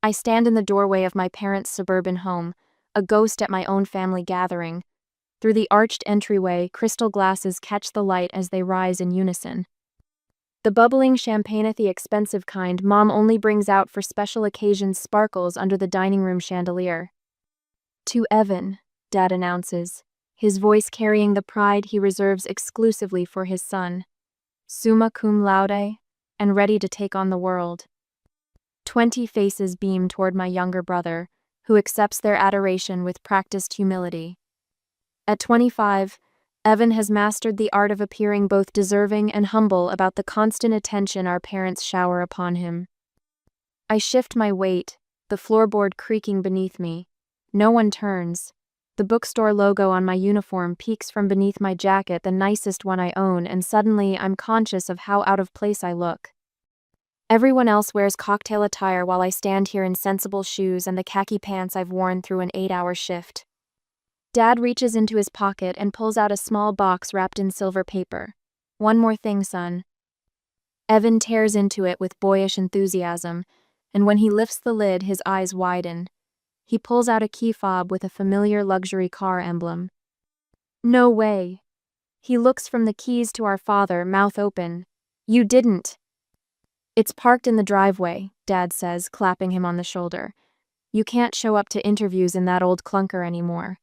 I stand in the doorway of my parents' suburban home, a ghost at my own family gathering. Through the arched entryway, crystal glasses catch the light as they rise in unison. The bubbling champagne, the expensive kind Mom only brings out for special occasions, sparkles under the dining room chandelier. "To Evan," Dad announces, his voice carrying the pride he reserves exclusively for his son. Summa cum laude, and ready to take on the world. 20 faces beam toward my younger brother, who accepts their adoration with practiced humility. At 25, Evan has mastered the art of appearing both deserving and humble about the constant attention our parents shower upon him. I shift my weight, the floorboard creaking beneath me. No one turns. The bookstore logo on my uniform peeks from beneath my jacket, the nicest one I own, and suddenly I'm conscious of how out of place I look. Everyone else wears cocktail attire while I stand here in sensible shoes and the khaki pants I've worn through an 8-hour shift. Dad reaches into his pocket and pulls out a small box wrapped in silver paper. "One more thing, son." Evan tears into it with boyish enthusiasm, and when he lifts the lid, his eyes widen. He pulls out a key fob with a familiar luxury car emblem. "No way." He looks from the keys to our father, mouth open. "You didn't." "It's parked in the driveway," Dad says, clapping him on the shoulder. "You can't show up to interviews in that old clunker anymore."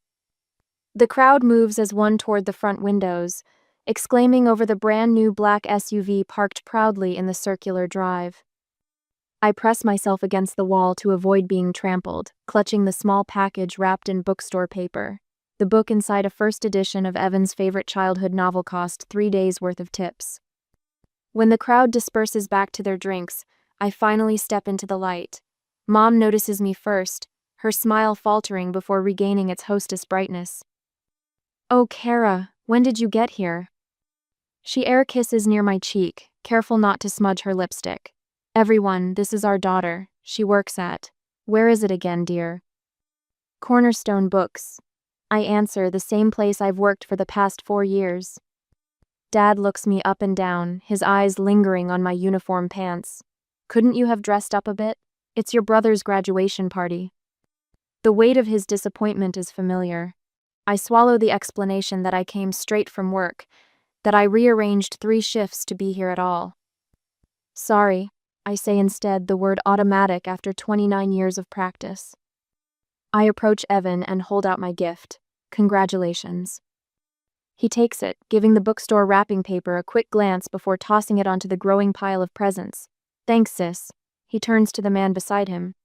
The crowd moves as one toward the front windows, exclaiming over the brand new black SUV parked proudly in the circular drive. I press myself against the wall to avoid being trampled, clutching the small package wrapped in bookstore paper. The book inside a first edition of Evan's favorite childhood novel cost 3 days' worth of tips. When the crowd disperses back to their drinks, I finally step into the light. Mom notices me first, her smile faltering before regaining its hostess brightness. "Oh, Kara, when did you get here?" She air kisses near my cheek, careful not to smudge her lipstick. "Everyone, this is our daughter. She works at..." "Where is it again, dear?" "Cornerstone Books." I answer, the same place I've worked for the past 4 years. Dad looks me up and down, his eyes lingering on my uniform pants. "Couldn't you have dressed up a bit? It's your brother's graduation party." The weight of his disappointment is familiar. I swallow the explanation that I came straight from work, that I rearranged 3 shifts to be here at all. "Sorry," I say instead, the word automatic after 29 years of practice. I approach Evan and hold out my gift. "Congratulations." He takes it, giving the bookstore wrapping paper a quick glance before tossing it onto the growing pile of presents. "Thanks, sis." He turns to the man beside him.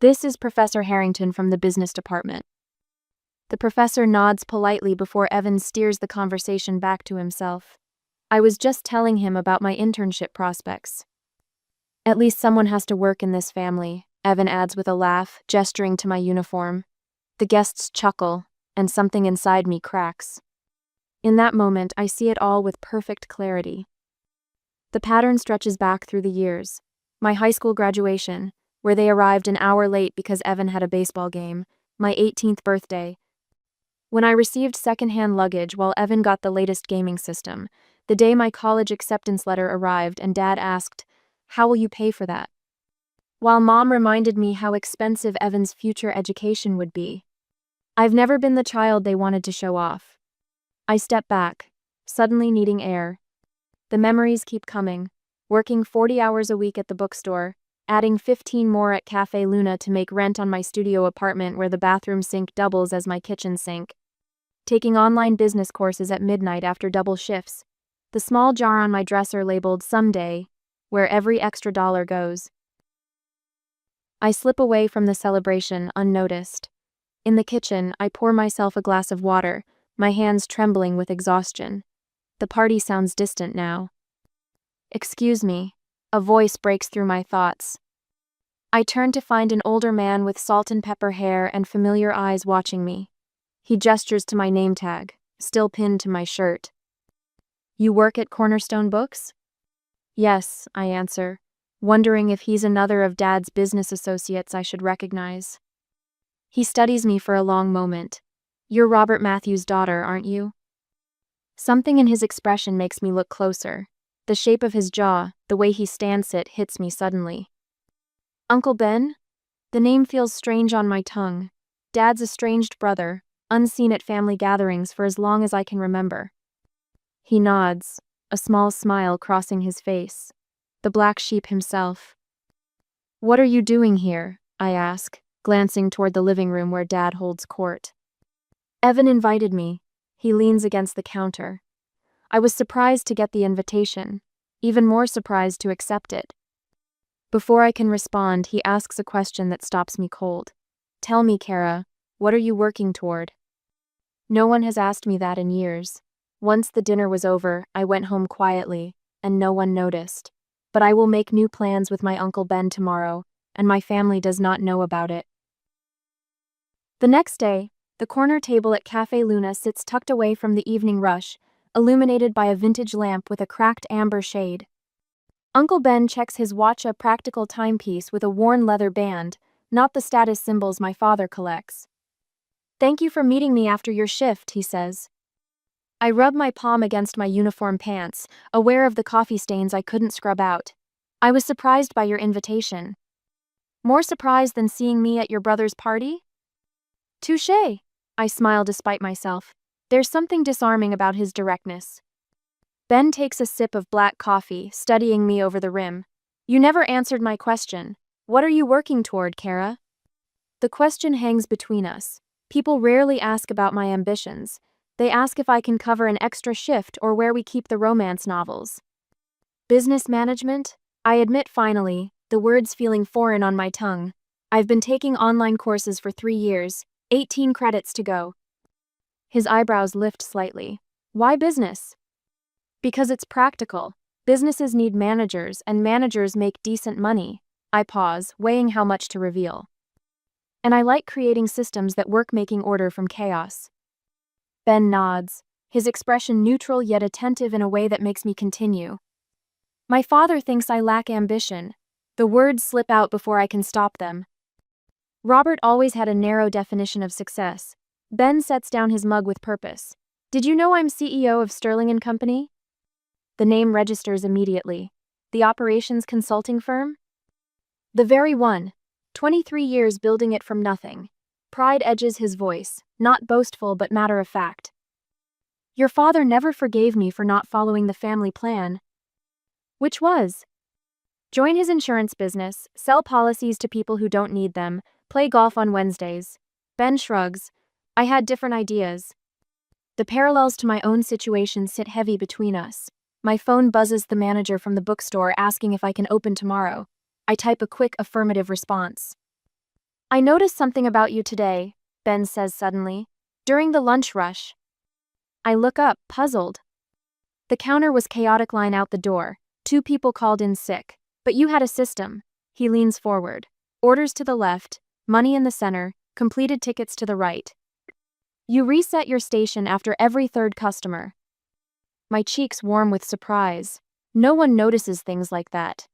"This is Professor Harrington from the business department." The professor nods politely before Evan steers the conversation back to himself. "I was just telling him about my internship prospects." "At least someone has to work in this family," Evan adds with a laugh, gesturing to my uniform. The guests chuckle, and something inside me cracks. In that moment, I see it all with perfect clarity. The pattern stretches back through the years. My high school graduation, where they arrived an hour late because Evan had a baseball game, my 18th birthday, when I received secondhand luggage while Evan got the latest gaming system, the day my college acceptance letter arrived and Dad asked, "How will you pay for that?" While Mom reminded me how expensive Evan's future education would be. I've never been the child they wanted to show off. I step back, suddenly needing air. The memories keep coming, working 40 hours a week at the bookstore, adding 15 more at Cafe Luna to make rent on my studio apartment where the bathroom sink doubles as my kitchen sink, taking online business courses at midnight after double shifts, the small jar on my dresser labeled "Someday," where every extra dollar goes. I slip away from the celebration unnoticed. In the kitchen, I pour myself a glass of water, my hands trembling with exhaustion. The party sounds distant now. "Excuse me," a voice breaks through my thoughts. I turn to find an older man with salt and pepper hair and familiar eyes watching me. He gestures to my name tag, still pinned to my shirt. "You work at Cornerstone Books?" "Yes," I answer, wondering if he's another of Dad's business associates I should recognize. He studies me for a long moment. "You're Robert Matthews' daughter, aren't you?" Something in his expression makes me look closer. The shape of his jaw, the way he stands it, hits me suddenly. "Uncle Ben?" The name feels strange on my tongue. Dad's estranged brother, unseen at family gatherings for as long as I can remember. He nods, a small smile crossing his face. The black sheep himself. What are you doing here? I ask, glancing toward the living room where Dad holds court. Evan invited me. He leans against the counter. I was surprised to get the invitation, even more surprised to accept it. Before I can respond, he asks a question that stops me cold. Tell me, Kara, what are you working toward? No one has asked me that in years. Once the dinner was over, I went home quietly, and no one noticed. But I will make new plans with my Uncle Ben tomorrow, and my family does not know about it. The next day, the corner table at Café Luna sits tucked away from the evening rush, illuminated by a vintage lamp with a cracked amber shade. Uncle Ben checks his watch, a practical timepiece with a worn leather band, not the status symbols my father collects. Thank you for meeting me after your shift, he says. I rub my palm against my uniform pants, aware of the coffee stains I couldn't scrub out. I was surprised by your invitation. More surprised than seeing me at your brother's party? Touché, I smile despite myself. There's something disarming about his directness. Ben takes a sip of black coffee, studying me over the rim. You never answered my question. What are you working toward, Kara? The question hangs between us. People rarely ask about my ambitions. They ask if I can cover an extra shift or where we keep the romance novels. Business management? I admit finally, the words feeling foreign on my tongue. I've been taking online courses for 3 years, 18 credits to go. His eyebrows lift slightly. Why business? Because it's practical. Businesses need managers, and managers make decent money. I pause, weighing how much to reveal. And I like creating systems that work, making order from chaos. Ben nods, his expression neutral yet attentive in a way that makes me continue. My father thinks I lack ambition. The words slip out before I can stop them. Robert always had a narrow definition of success. Ben sets down his mug with purpose. Did you know I'm CEO of Sterling & Company? The name registers immediately. The operations consulting firm? The very one. 23 years building it from nothing. Pride edges his voice, not boastful but matter of fact. Your father never forgave me for not following the family plan. Which was? Join his insurance business, sell policies to people who don't need them, play golf on Wednesdays. Ben shrugs. I had different ideas. The parallels to my own situation sit heavy between us. My phone buzzes the manager from the bookstore asking if I can open tomorrow. I type a quick affirmative response. I noticed something about you today, Ben says suddenly. During the lunch rush. I look up, puzzled. The counter was chaotic, line out the door. 2 people called in sick. But you had a system. He leans forward. Orders to the left, money in the center, completed tickets to the right. You reset your station after every 3rd customer. My cheeks warm with surprise. No one notices things like that.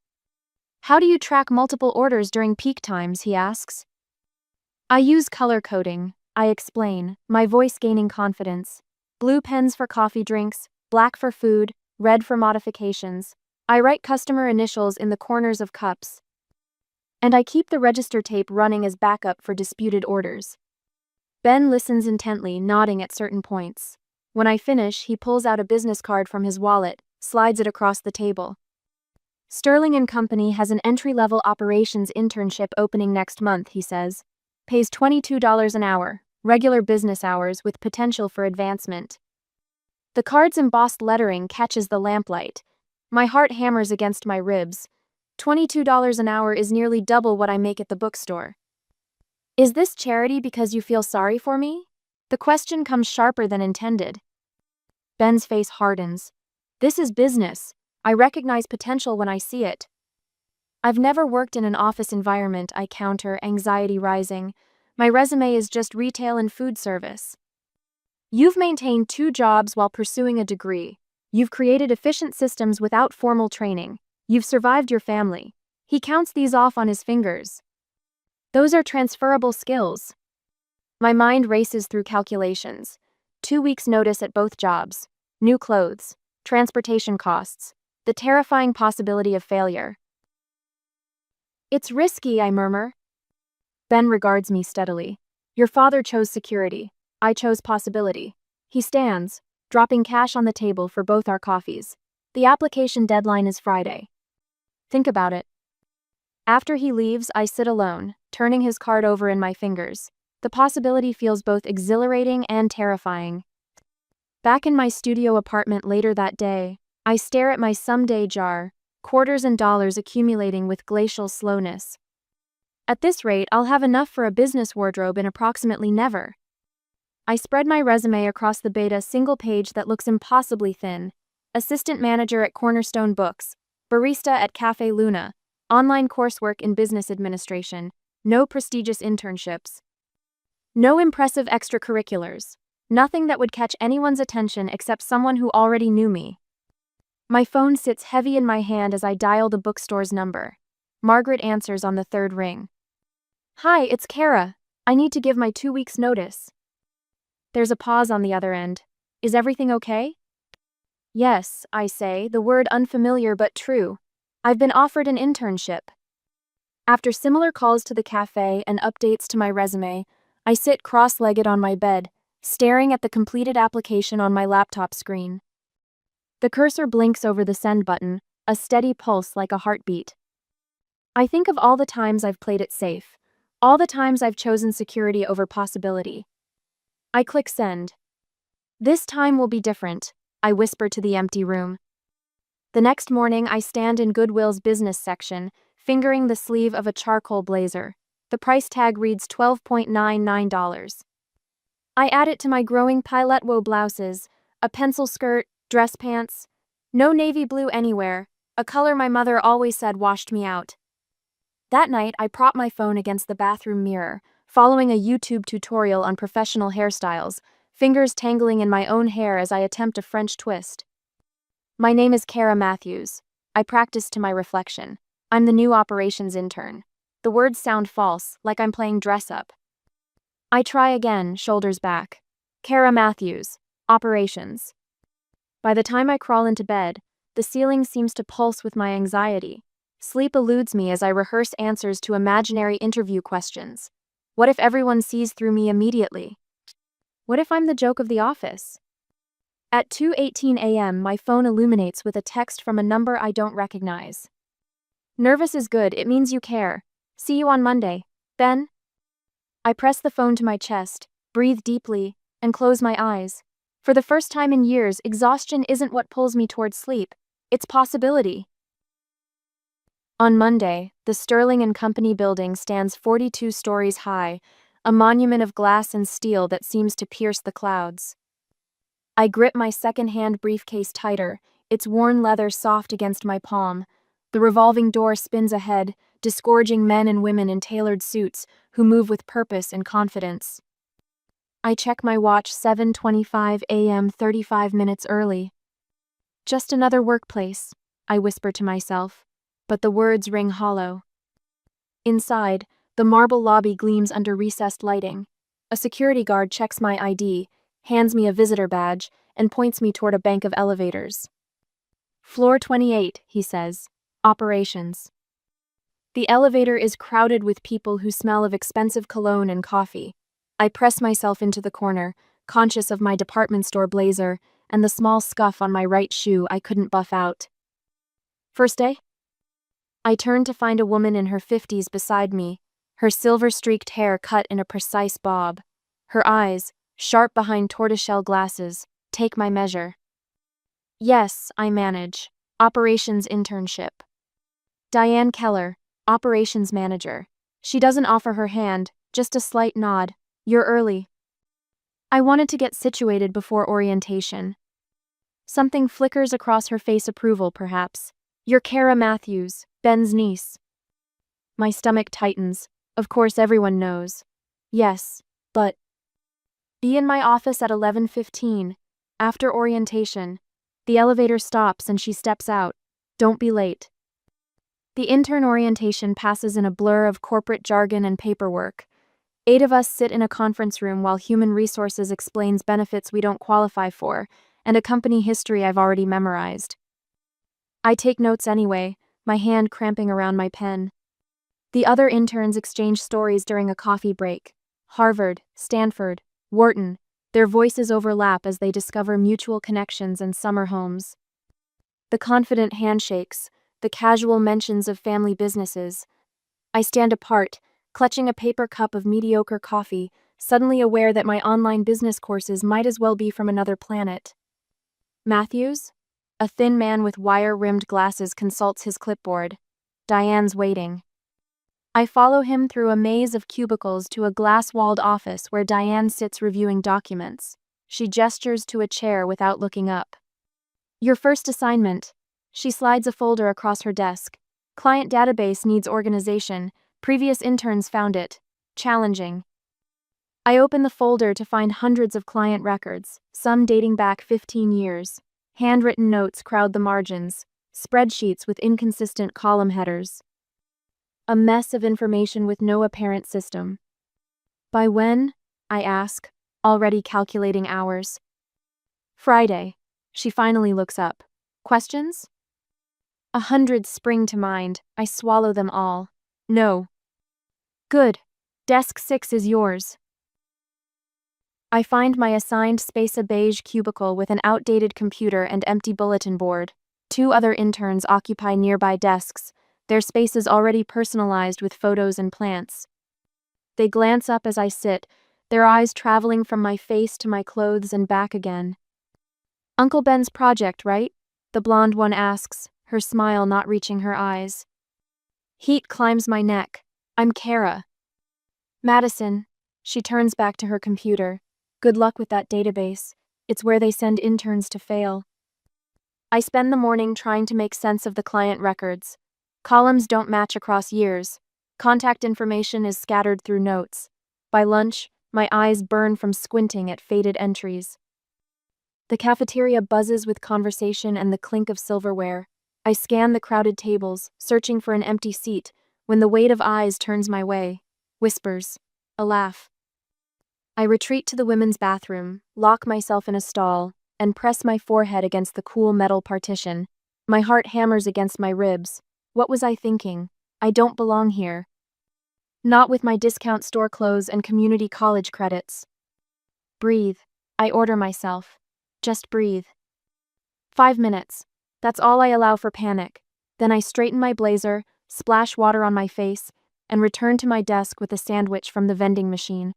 How do you track multiple orders during peak times, he asks. I use color coding, I explain, my voice gaining confidence. Blue pens for coffee drinks, black for food, red for modifications. I write customer initials in the corners of cups. And I keep the register tape running as backup for disputed orders. Ben listens intently, nodding at certain points. When I finish, he pulls out a business card from his wallet, slides it across the table. Sterling & Company has an entry-level operations internship opening next month, he says. Pays $22 an hour, regular business hours with potential for advancement. The card's embossed lettering catches the lamplight. My heart hammers against my ribs. $22 an hour is nearly double what I make at the bookstore. Is this charity because you feel sorry for me? The question comes sharper than intended. Ben's face hardens. This is business. I recognize potential when I see it. I've never worked in an office environment, I counter, anxiety rising. My resume is just retail and food service. You've maintained 2 jobs while pursuing a degree. You've created efficient systems without formal training. You've survived your family. He counts these off on his fingers. Those are transferable skills. My mind races through calculations. 2 weeks' notice at both jobs. New clothes. Transportation costs. The terrifying possibility of failure. It's risky, I murmur. Ben regards me steadily. Your father chose security. I chose possibility. He stands, dropping cash on the table for both our coffees. The application deadline is Friday. Think about it. After he leaves, I sit alone, turning his card over in my fingers. The possibility feels both exhilarating and terrifying. Back in my studio apartment later that day, I stare at my someday jar, quarters and dollars accumulating with glacial slowness. At this rate, I'll have enough for a business wardrobe in approximately never. I spread my resume across the beta single page that looks impossibly thin. Assistant manager at Cornerstone Books, barista at Cafe Luna, online coursework in business administration, no prestigious internships. No impressive extracurriculars. Nothing that would catch anyone's attention except someone who already knew me. My phone sits heavy in my hand as I dial the bookstore's number. Margaret answers on the third ring. Hi, it's Kara. I need to give my 2 weeks' notice. There's a pause on the other end. Is everything okay? Yes, I say, the word unfamiliar but true. I've been offered an internship. After similar calls to the cafe and updates to my resume, I sit cross-legged on my bed, staring at the completed application on my laptop screen. The cursor blinks over the send button, a steady pulse like a heartbeat. I think of all the times I've played it safe, all the times I've chosen security over possibility. I click send. This time will be different, I whisper to the empty room. The next morning, I stand in Goodwill's business section, fingering the sleeve of a charcoal blazer. The price tag reads $12.99. I add it to my growing pilot woe blouses, a pencil skirt, dress pants. No navy blue anywhere, a color my mother always said washed me out. That night, I prop my phone against the bathroom mirror, following a YouTube tutorial on professional hairstyles, fingers tangling in my own hair as I attempt a French twist. My name is Kara Matthews. I practice to my reflection. I'm the new operations intern. The words sound false, like I'm playing dress-up. I try again, shoulders back. Kara Matthews, operations. By the time I crawl into bed, the ceiling seems to pulse with my anxiety. Sleep eludes me as I rehearse answers to imaginary interview questions. What if everyone sees through me immediately? What if I'm the joke of the office? At 2:18 a.m., my phone illuminates with a text from a number I don't recognize. Nervous is good, it means you care. See you on Monday, Ben. I press the phone to my chest, breathe deeply, and close my eyes. For the first time in years, exhaustion isn't what pulls me towards sleep, it's possibility. On Monday, the Sterling and Company building stands 42 stories high, a monument of glass and steel that seems to pierce the clouds. I grip my second-hand briefcase tighter, its worn leather soft against my palm. The revolving door spins ahead, disgorging men and women in tailored suits who move with purpose and confidence. I check my watch, 7:25 a.m., 35 minutes early. Just another workplace, I whisper to myself, but the words ring hollow. Inside, the marble lobby gleams under recessed lighting. A security guard checks my ID, hands me a visitor badge, and points me toward a bank of elevators. Floor 28, he says. Operations. The elevator is crowded with people who smell of expensive cologne and coffee. I press myself into the corner, conscious of my department store blazer and the small scuff on my right shoe I couldn't buff out. First day? I turn to find a woman in her 50s beside me, her silver-streaked hair cut in a precise bob. Her eyes, sharp behind tortoiseshell glasses, take my measure. Yes, I manage. Operations internship. Diane Keller, operations manager. She doesn't offer her hand, just a slight nod. You're early. I wanted to get situated before orientation. Something flickers across her face, approval perhaps. You're Kara Matthews, Ben's niece. My stomach tightens. Of course everyone knows. Yes, but... Be in my office at 11:15. After orientation. The elevator stops and she steps out. Don't be late. The intern orientation passes in a blur of corporate jargon and paperwork. 8 of us sit in a conference room while Human Resources explains benefits we don't qualify for, and a company history I've already memorized. I take notes anyway, my hand cramping around my pen. The other interns exchange stories during a coffee break. Harvard, Stanford, Wharton, their voices overlap as they discover mutual connections and summer homes. The confident handshakes, the casual mentions of family businesses. I stand apart, clutching a paper cup of mediocre coffee, suddenly aware that my online business courses might as well be from another planet. Matthews? A thin man with wire-rimmed glasses consults his clipboard. Diane's waiting. I follow him through a maze of cubicles to a glass-walled office where Diane sits reviewing documents. She gestures to a chair without looking up. Your first assignment. She slides a folder across her desk. Client database needs organization. Previous interns found it challenging. I open the folder to find hundreds of client records, some dating back 15 years. Handwritten notes crowd the margins, spreadsheets with inconsistent column headers. A mess of information with no apparent system. By when? I ask, already calculating hours. Friday. She finally looks up. Questions? 100 spring to mind. I swallow them all. No. Good. Desk 6 is yours. I find my assigned space, a beige cubicle with an outdated computer and empty bulletin board. 2 other interns occupy nearby desks, their spaces already personalized with photos and plants. They glance up as I sit, their eyes traveling from my face to my clothes and back again. Uncle Ben's project, right? The blonde one asks, her smile not reaching her eyes. Heat climbs my neck. I'm Kara. Madison. She turns back to her computer. Good luck with that database. It's where they send interns to fail. I spend the morning trying to make sense of the client records. Columns don't match across years. Contact information is scattered through notes. By lunch, my eyes burn from squinting at faded entries. The cafeteria buzzes with conversation and the clink of silverware. I scan the crowded tables, searching for an empty seat, when the weight of eyes turns my way. Whispers. A laugh. I retreat to the women's bathroom, lock myself in a stall, and press my forehead against the cool metal partition. My heart hammers against my ribs. What was I thinking? I don't belong here. Not with my discount store clothes and community college credits. Breathe. I order myself. Just breathe. 5 minutes. That's all I allow for panic. Then I straighten my blazer, splash water on my face, and return to my desk with a sandwich from the vending machine.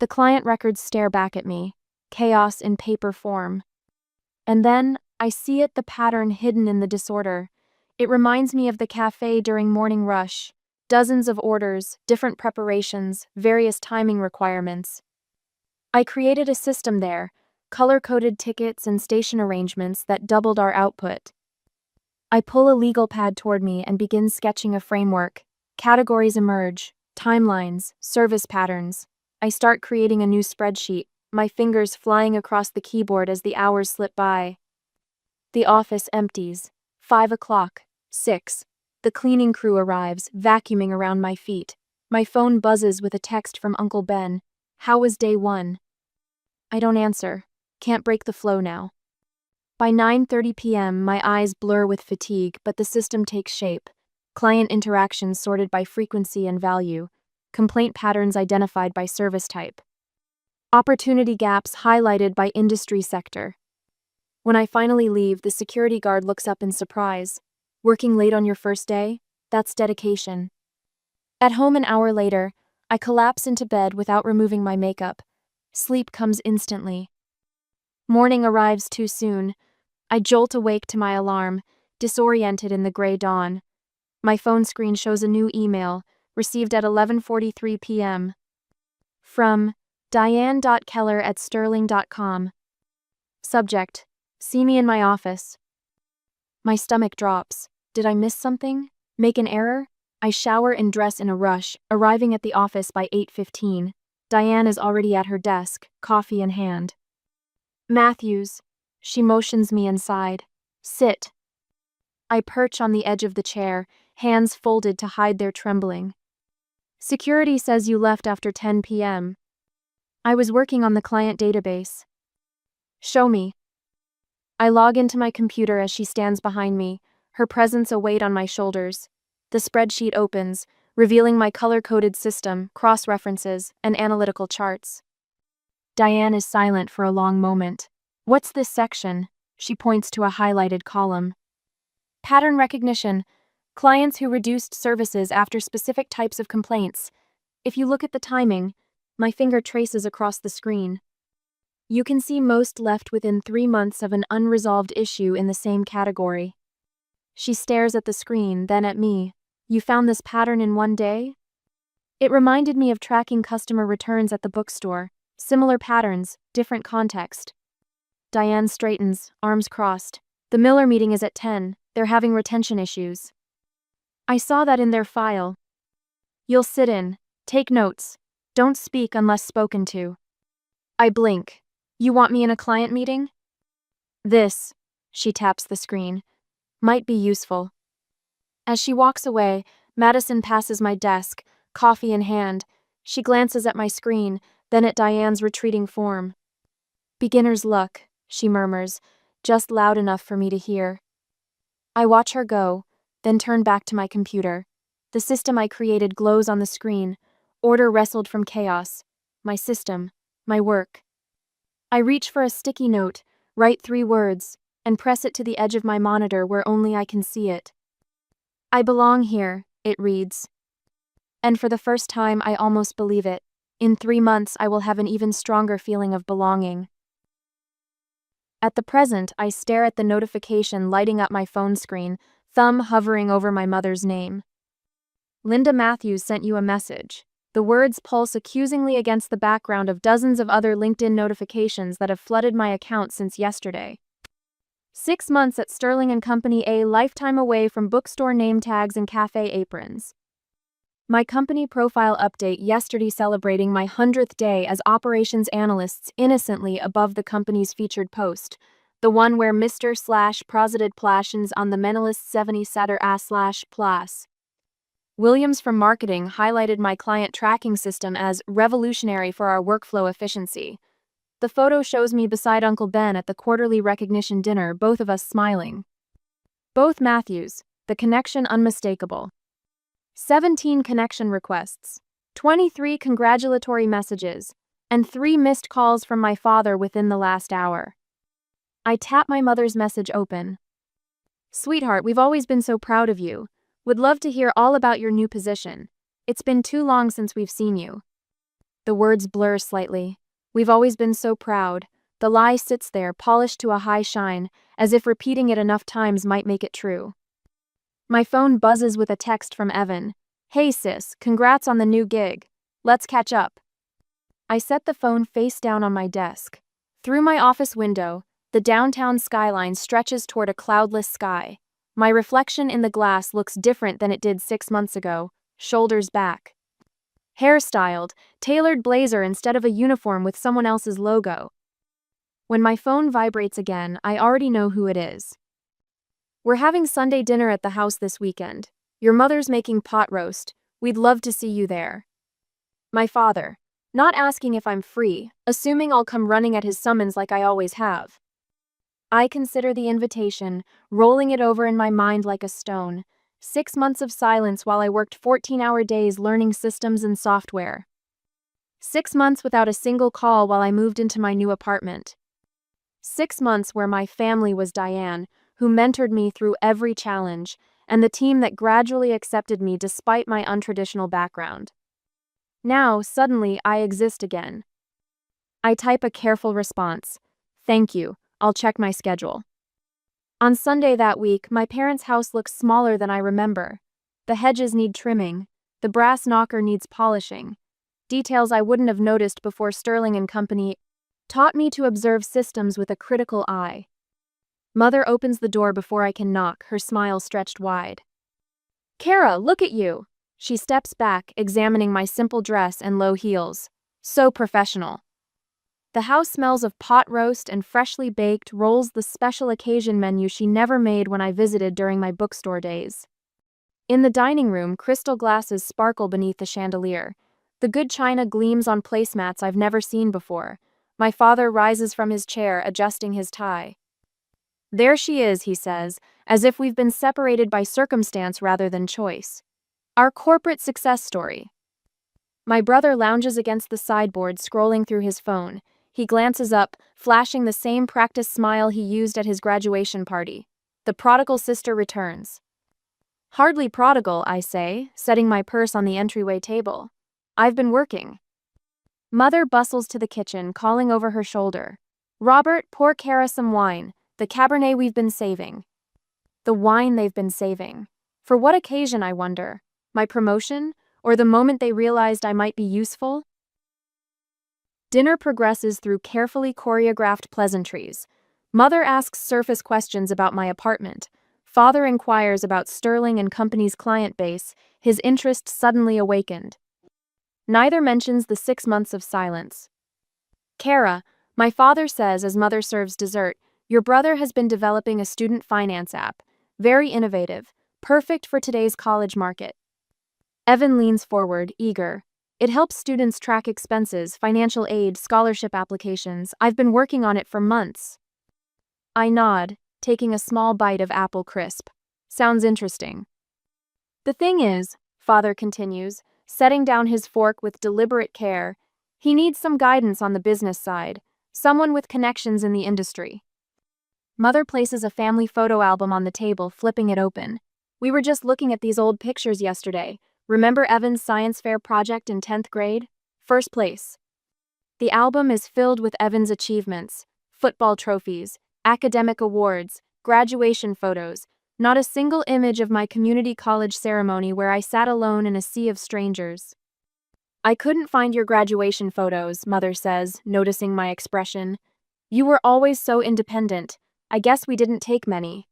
The client records stare back at me, chaos in paper form. And then, I see it, the pattern hidden in the disorder. It reminds me of the cafe during morning rush. Dozens of orders, different preparations, various timing requirements. I created a system there, color-coded tickets and station arrangements that doubled our output. I pull a legal pad toward me and begin sketching a framework. Categories emerge, timelines, service patterns. I start creating a new spreadsheet, my fingers flying across the keyboard as the hours slip by. The office empties. 5 o'clock, 6. The cleaning crew arrives, vacuuming around my feet. My phone buzzes with a text from Uncle Ben. How was day 1? I don't answer. Can't break the flow now. By 9:30 p.m., my eyes blur with fatigue, but the system takes shape. Client interactions sorted by frequency and value. Complaint patterns identified by service type. Opportunity gaps highlighted by industry sector. When I finally leave, the security guard looks up in surprise. Working late on your first day? That's dedication. At home an hour later, I collapse into bed without removing my makeup. Sleep comes instantly. Morning arrives too soon. I jolt awake to my alarm, disoriented in the gray dawn. My phone screen shows a new email, received at 11:43 p.m. From diane.keller@sterling.com. Subject: See me in my office. My stomach drops. Did I miss something? Make an error? I shower and dress in a rush, arriving at the office by 8:15. Diane is already at her desk, coffee in hand. Matthews. She motions me inside. Sit. I perch on the edge of the chair, hands folded to hide their trembling. Security says you left after 10 p.m. I was working on the client database. Show me. I log into my computer as she stands behind me, her presence a weight on my shoulders. The spreadsheet opens, revealing my color-coded system, cross-references, and analytical charts. Diane is silent for a long moment. What's this section? She points to a highlighted column. Pattern recognition. Clients who reduced services after specific types of complaints. If you look at the timing, my finger traces across the screen. You can see most left within 3 months of an unresolved issue in the same category. She stares at the screen, then at me. You found this pattern in one day? It reminded me of tracking customer returns at the bookstore. Similar patterns, different context. Diane straightens, arms crossed. The Miller meeting is at 10. They're having retention issues. I saw that in their file. You'll sit in. Take notes. Don't speak unless spoken to. I blink. You want me in a client meeting? This, she taps the screen, might be useful. As she walks away, Madison passes my desk, coffee in hand. She glances at my screen, then at Diane's retreating form. Beginner's luck, she murmurs, just loud enough for me to hear. I watch her go, then turn back to my computer. The system I created glows on the screen. Order wrestled from chaos. My system, my work. I reach for a sticky note, write 3 words, and press it to the edge of my monitor where only I can see it. I belong here, it reads. And for the first time, I almost believe it. In 3 months, I will have an even stronger feeling of belonging. At the present, I stare at the notification lighting up my phone screen, thumb hovering over my mother's name. Linda Matthews sent you a message. The words pulse accusingly against the background of dozens of other LinkedIn notifications that have flooded my account since yesterday. 6 months at Sterling & Company, a lifetime away from bookstore name tags and cafe aprons. My company profile update yesterday celebrating my 100th day as operations analysts innocently above the company's featured post, the one where Mr./President Plations on the Menalist 70 Satter /Plus. Williams from marketing highlighted my client tracking system as revolutionary for our workflow efficiency. The photo shows me beside Uncle Ben at the quarterly recognition dinner, both of us smiling. Both Matthews, the connection unmistakable. 17 connection requests, 23 congratulatory messages, and 3 missed calls from my father within the last hour. I tap my mother's message open. Sweetheart, we've always been so proud of you. Would love to hear all about your new position. It's been too long since we've seen you. The words blur slightly. We've always been so proud. The lie sits there, polished to a high shine, as if repeating it enough times might make it true. My phone buzzes with a text from Evan. Hey sis, congrats on the new gig. Let's catch up. I set the phone face down on my desk. Through my office window, the downtown skyline stretches toward a cloudless sky. My reflection in the glass looks different than it did 6 months ago, shoulders back. Hairstyled, tailored blazer instead of a uniform with someone else's logo. When my phone vibrates again, I already know who it is. We're having Sunday dinner at the house this weekend. Your mother's making pot roast. We'd love to see you there. My father, not asking if I'm free, assuming I'll come running at his summons like I always have. I consider the invitation, rolling it over in my mind like a stone. 6 months of silence while I worked 14-hour days learning systems and software. 6 months without a single call while I moved into my new apartment. 6 months where my family was Diane, who mentored me through every challenge, and the team that gradually accepted me despite my untraditional background. Now, suddenly, I exist again. I type a careful response. Thank you. I'll check my schedule. On Sunday that week, my parents' house looks smaller than I remember. The hedges need trimming. The brass knocker needs polishing. Details I wouldn't have noticed before Sterling & Company taught me to observe systems with a critical eye. Mother opens the door before I can knock, her smile stretched wide. Kara, look at you! She steps back, examining my simple dress and low heels. So professional. The house smells of pot roast and freshly baked rolls, the special occasion menu she never made when I visited during my bookstore days. In the dining room, crystal glasses sparkle beneath the chandelier. The good china gleams on placemats I've never seen before. My father rises from his chair, adjusting his tie. There she is, he says, as if we've been separated by circumstance rather than choice. Our corporate success story. My brother lounges against the sideboard, scrolling through his phone. He glances up, flashing the same practice smile he used at his graduation party. The prodigal sister returns. Hardly prodigal, I say, setting my purse on the entryway table. I've been working. Mother bustles to the kitchen, calling over her shoulder. Robert, pour Kara some wine, the Cabernet we've been saving. The wine they've been saving. For what occasion, I wonder? My promotion? Or the moment they realized I might be useful? Dinner progresses through carefully choreographed pleasantries. Mother asks surface questions about my apartment. Father inquires about Sterling and Company's client base, his interest suddenly awakened. Neither mentions the 6 months of silence. Kara, my father says as mother serves dessert, your brother has been developing a student finance app. Very innovative, perfect for today's college market. Evan leans forward, eager. It helps students track expenses, financial aid, scholarship applications. I've been working on it for months. I nod, taking a small bite of apple crisp. Sounds interesting. The thing is, Father continues, setting down his fork with deliberate care, he needs some guidance on the business side, someone with connections in the industry. Mother places a family photo album on the table, flipping it open. We were just looking at these old pictures yesterday. Remember Evan's science fair project in 10th grade? First place. The album is filled with Evan's achievements, football trophies, academic awards, graduation photos, not a single image of my community college ceremony where I sat alone in a sea of strangers. I couldn't find your graduation photos, Mother says, noticing my expression. You were always so independent. I guess we didn't take many.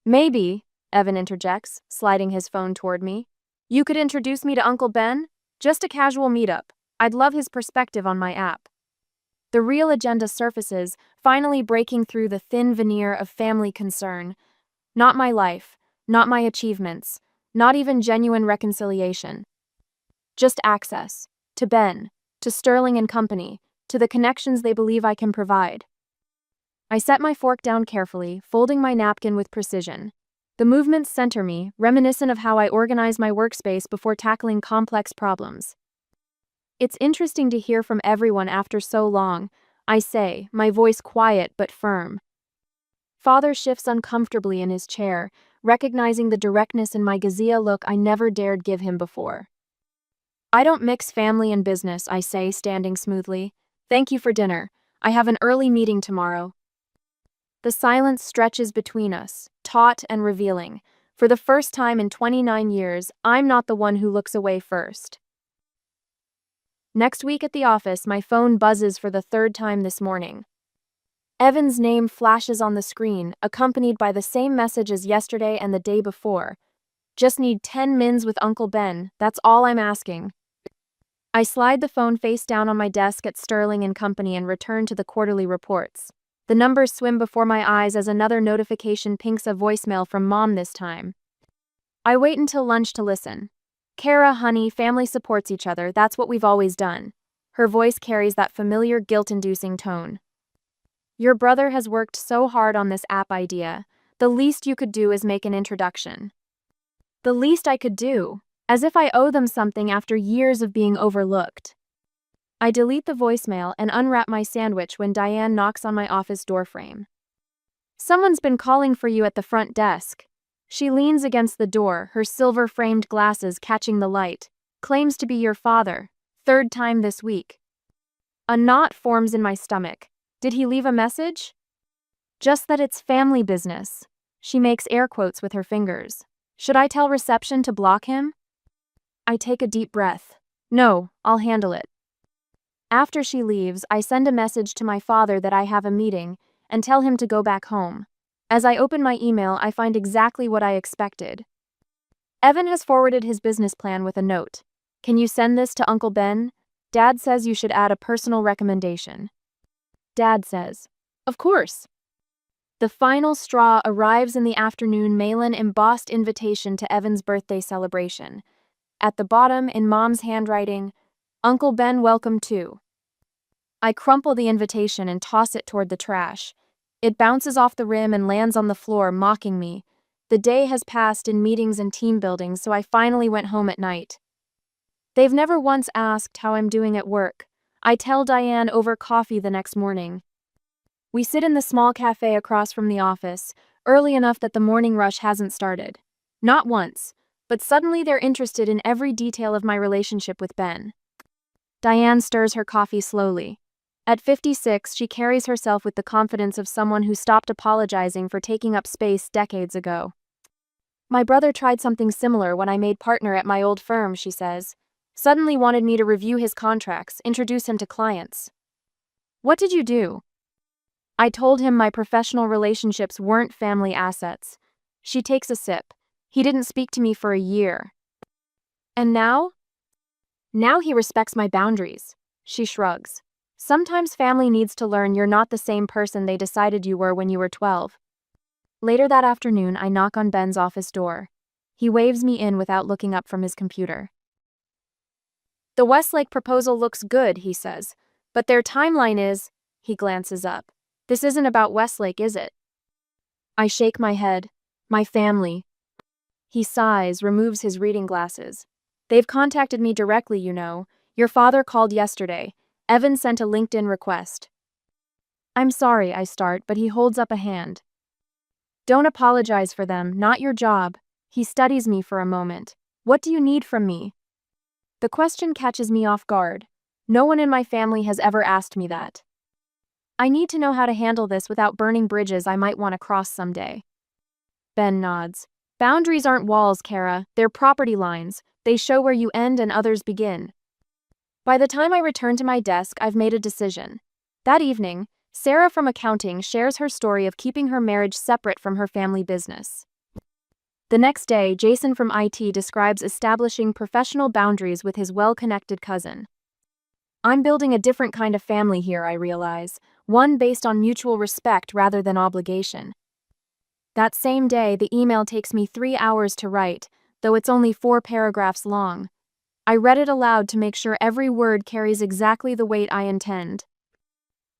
Maybe, Evan interjects, sliding his phone toward me. You could introduce me to Uncle Ben? Just a casual meetup. I'd love his perspective on my app. The real agenda surfaces, finally breaking through the thin veneer of family concern. Not my life, not my achievements, not even genuine reconciliation. Just access. To Ben, to Sterling and Company, to the connections they believe I can provide. I set my fork down carefully, folding my napkin with precision. The movements center me, reminiscent of how I organize my workspace before tackling complex problems. It's interesting to hear from everyone after so long, I say, my voice quiet but firm. Father shifts uncomfortably in his chair, recognizing the directness in my gazia look I never dared give him before. I don't mix family and business, I say, standing smoothly. Thank you for dinner. I have an early meeting tomorrow. The silence stretches between us, taut and revealing. For the first time in 29 years, I'm not the one who looks away first. Next week at the office, my phone buzzes for the 3rd time this morning. Evan's name flashes on the screen, accompanied by the same message as yesterday and the day before. Just need 10 mins with Uncle Ben, that's all I'm asking. I slide the phone face down on my desk at Sterling and Company and return to the quarterly reports. The numbers swim before my eyes as another notification pinks a voicemail from Mom this time. I wait until lunch to listen. Kara, honey, family supports each other, that's what we've always done. Her voice carries that familiar guilt-inducing tone. Your brother has worked so hard on this app idea. The least you could do is make an introduction. The least I could do, as if I owe them something after years of being overlooked. I delete the voicemail and unwrap my sandwich when Diane knocks on my office doorframe. Someone's been calling for you at the front desk. She leans against the door, her silver-framed glasses catching the light. Claims to be your father. 3rd time this week. A knot forms in my stomach. Did he leave a message? Just that it's family business. She makes air quotes with her fingers. Should I tell reception to block him? I take a deep breath. No, I'll handle it. After she leaves, I send a message to my father that I have a meeting and tell him to go back home. As I open my email, I find exactly what I expected. Evan has forwarded his business plan with a note. Can you send this to Uncle Ben? Dad says you should add a personal recommendation. Dad says, of course. The final straw arrives in the afternoon mail-in embossed invitation to Evan's birthday celebration. At the bottom, in Mom's handwriting, Uncle Ben welcome too. I crumple the invitation and toss it toward the trash. It bounces off the rim and lands on the floor, mocking me. The day has passed in meetings and team building, so I finally went home at night. They've never once asked how I'm doing at work. I tell Diane over coffee the next morning. We sit in the small cafe across from the office, early enough that the morning rush hasn't started. Not once, but suddenly they're interested in every detail of my relationship with Ben. Diane stirs her coffee slowly. At 56, she carries herself with the confidence of someone who stopped apologizing for taking up space decades ago. My brother tried something similar when I made partner at my old firm, she says. Suddenly wanted me to review his contracts, introduce him to clients. What did you do? I told him my professional relationships weren't family assets. She takes a sip. He didn't speak to me for a year. And now? Now he respects my boundaries. She shrugs. Sometimes family needs to learn you're not the same person they decided you were when you were 12. Later that afternoon, I knock on Ben's office door. He waves me in without looking up from his computer. The Westlake proposal looks good, he says. But their timeline is, he glances up. This isn't about Westlake, is it? I shake my head. My family. He sighs, removes his reading glasses. They've contacted me directly, you know. Your father called yesterday. Evan sent a LinkedIn request. I'm sorry, I start, but he holds up a hand. Don't apologize for them, not your job. He studies me for a moment. What do you need from me? The question catches me off guard. No one in my family has ever asked me that. I need to know how to handle this without burning bridges I might want to cross someday. Ben nods. Boundaries aren't walls, Kara. They're property lines. They show where you end and others begin. By the time I return to my desk, I've made a decision. That evening, Sarah from accounting shares her story of keeping her marriage separate from her family business. The next day, Jason from IT describes establishing professional boundaries with his well-connected cousin. I'm building a different kind of family here, I realize, one based on mutual respect rather than obligation. That same day, the email takes me 3 hours to write, though it's only 4 paragraphs long. I read it aloud to make sure every word carries exactly the weight I intend.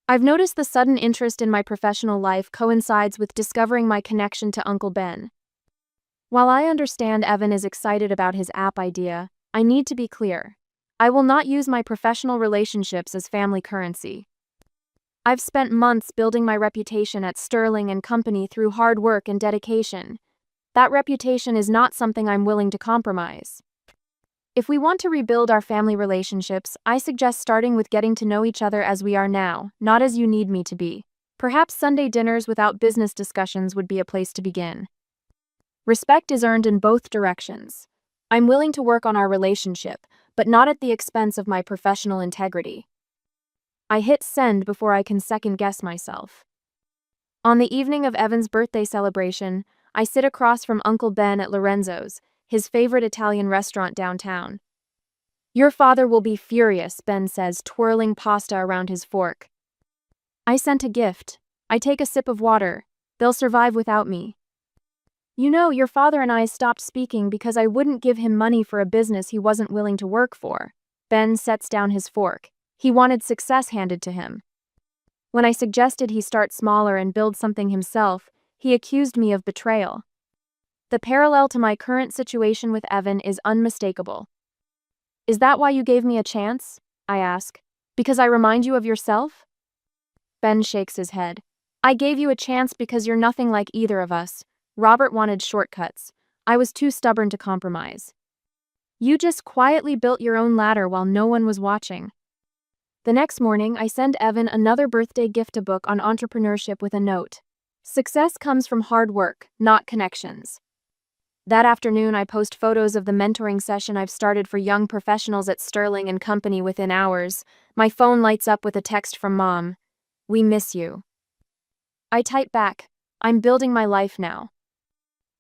I've noticed the sudden interest in my professional life coincides with discovering my connection to Uncle Ben. While I understand Evan is excited about his app idea, I need to be clear. I will not use my professional relationships as family currency. I've spent months building my reputation at Sterling and Company through hard work and dedication. That reputation is not something I'm willing to compromise. If we want to rebuild our family relationships, I suggest starting with getting to know each other as we are now, not as you need me to be. Perhaps Sunday dinners without business discussions would be a place to begin. Respect is earned in both directions. I'm willing to work on our relationship, but not at the expense of my professional integrity. I hit send before I can second-guess myself. On the evening of Evan's birthday celebration, I sit across from Uncle Ben at Lorenzo's, his favorite Italian restaurant downtown. Your father will be furious, Ben says, twirling pasta around his fork. I sent a gift. I take a sip of water. They'll survive without me. You know, your father and I stopped speaking because I wouldn't give him money for a business he wasn't willing to work for. Ben sets down his fork. He wanted success handed to him. When I suggested he start smaller and build something himself, he accused me of betrayal. The parallel to my current situation with Evan is unmistakable. Is that why you gave me a chance? I ask. Because I remind you of yourself? Ben shakes his head. I gave you a chance because you're nothing like either of us. Robert wanted shortcuts. I was too stubborn to compromise. You just quietly built your own ladder while no one was watching. The next morning, I send Evan another birthday gift book on entrepreneurship with a note. Success comes from hard work, not connections. That afternoon, I post photos of the mentoring session I've started for young professionals at Sterling and Company within hours. My phone lights up with a text from Mom. We miss you. I type back. I'm building my life now.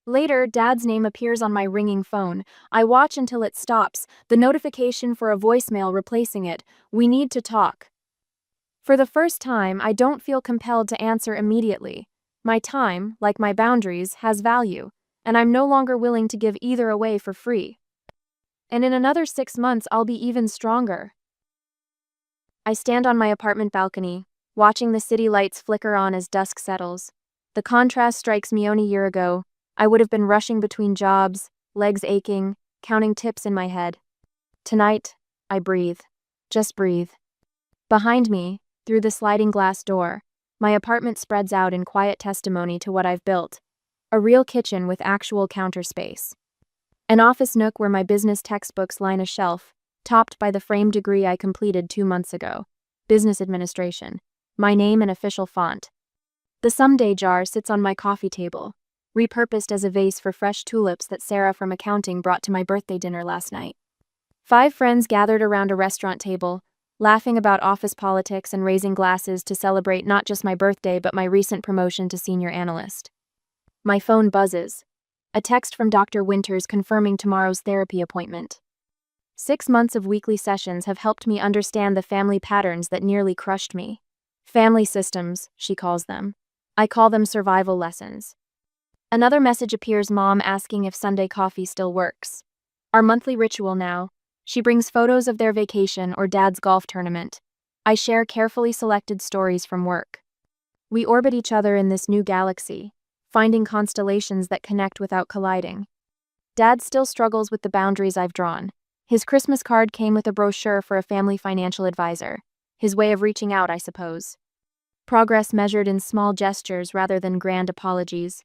Later, Dad's name appears on my ringing phone. I watch until it stops, the notification for a voicemail replacing it. We need to talk. For the first time, I don't feel compelled to answer immediately. My time, like my boundaries, has value, and I'm no longer willing to give either away for free. And in another 6 months, I'll be even stronger. I stand on my apartment balcony, watching the city lights flicker on as dusk settles. The contrast strikes me only a year ago. I would have been rushing between jobs, legs aching, counting tips in my head. Tonight, I breathe. Just breathe. Behind me, through the sliding glass door, my apartment spreads out in quiet testimony to what I've built. A real kitchen with actual counter space. An office nook where my business textbooks line a shelf, topped by the framed degree I completed 2 months ago. Business Administration. My name in official font. The someday jar sits on my coffee table, repurposed as a vase for fresh tulips that Sarah from accounting brought to my birthday dinner last night. 5 friends gathered around a restaurant table, laughing about office politics and raising glasses to celebrate not just my birthday but my recent promotion to senior analyst. My phone buzzes. A text from Dr. Winters confirming tomorrow's therapy appointment. 6 months of weekly sessions have helped me understand the family patterns that nearly crushed me. Family systems, she calls them. I call them survival lessons. Another message appears, Mom asking if Sunday coffee still works. Our monthly ritual now. She brings photos of their vacation or Dad's golf tournament. I share carefully selected stories from work. We orbit each other in this new galaxy, finding constellations that connect without colliding. Dad still struggles with the boundaries I've drawn. His Christmas card came with a brochure for a family financial advisor. His way of reaching out, I suppose. Progress measured in small gestures rather than grand apologies.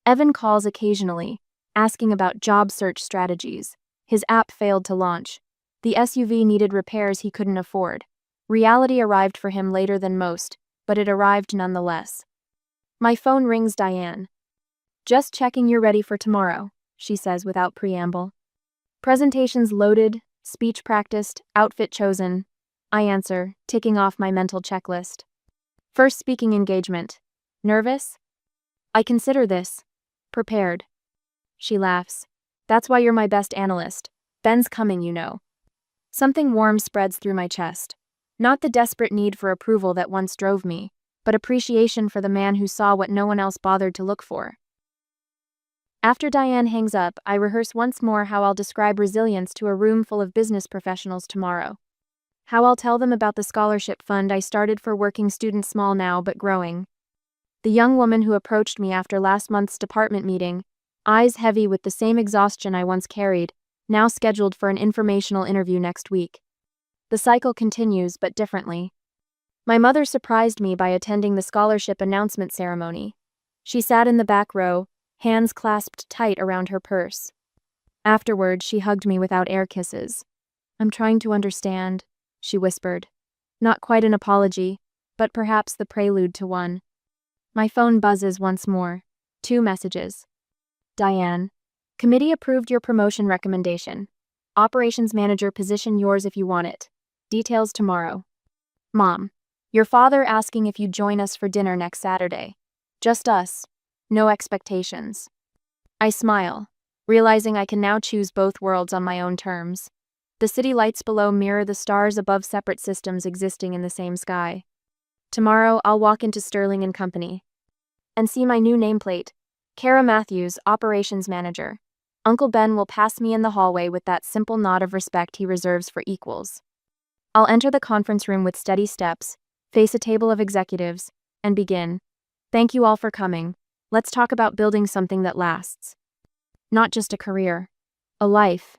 Evan calls occasionally, asking about job search strategies. His app failed to launch. The SUV needed repairs he couldn't afford. Reality arrived for him later than most, but it arrived nonetheless. My phone rings. Diane. Just checking you're ready for tomorrow, she says without preamble. Presentations loaded, speech practiced, outfit chosen. I answer, ticking off my mental checklist. First speaking engagement. Nervous? I consider this. Prepared. She laughs. That's why you're my best analyst. Ben's coming, you know. Something warm spreads through my chest. Not the desperate need for approval that once drove me, but appreciation for the man who saw what no one else bothered to look for. After Diane hangs up, I rehearse once more how I'll describe resilience to a room full of business professionals tomorrow. How I'll tell them about the scholarship fund I started for working students, small now but growing. The young woman who approached me after last month's department meeting, eyes heavy with the same exhaustion I once carried, now scheduled for an informational interview next week. The cycle continues, but differently. My mother surprised me by attending the scholarship announcement ceremony. She sat in the back row, hands clasped tight around her purse. Afterward, she hugged me without air kisses. I'm trying to understand, she whispered. Not quite an apology, but perhaps the prelude to one. My phone buzzes once more. 2 messages. Diane. Committee approved your promotion recommendation. Operations manager position yours if you want it. Details tomorrow. Mom. Your father asking if you'd join us for dinner next Saturday. Just us. No expectations. I smile, realizing I can now choose both worlds on my own terms. The city lights below mirror the stars above, separate systems existing in the same sky. Tomorrow, I'll walk into Sterling & Company and see my new nameplate, Kara Matthews, Operations Manager. Uncle Ben will pass me in the hallway with that simple nod of respect he reserves for equals. I'll enter the conference room with steady steps, face a table of executives, and begin. Thank you all for coming. Let's talk about building something that lasts. Not just a career, a life.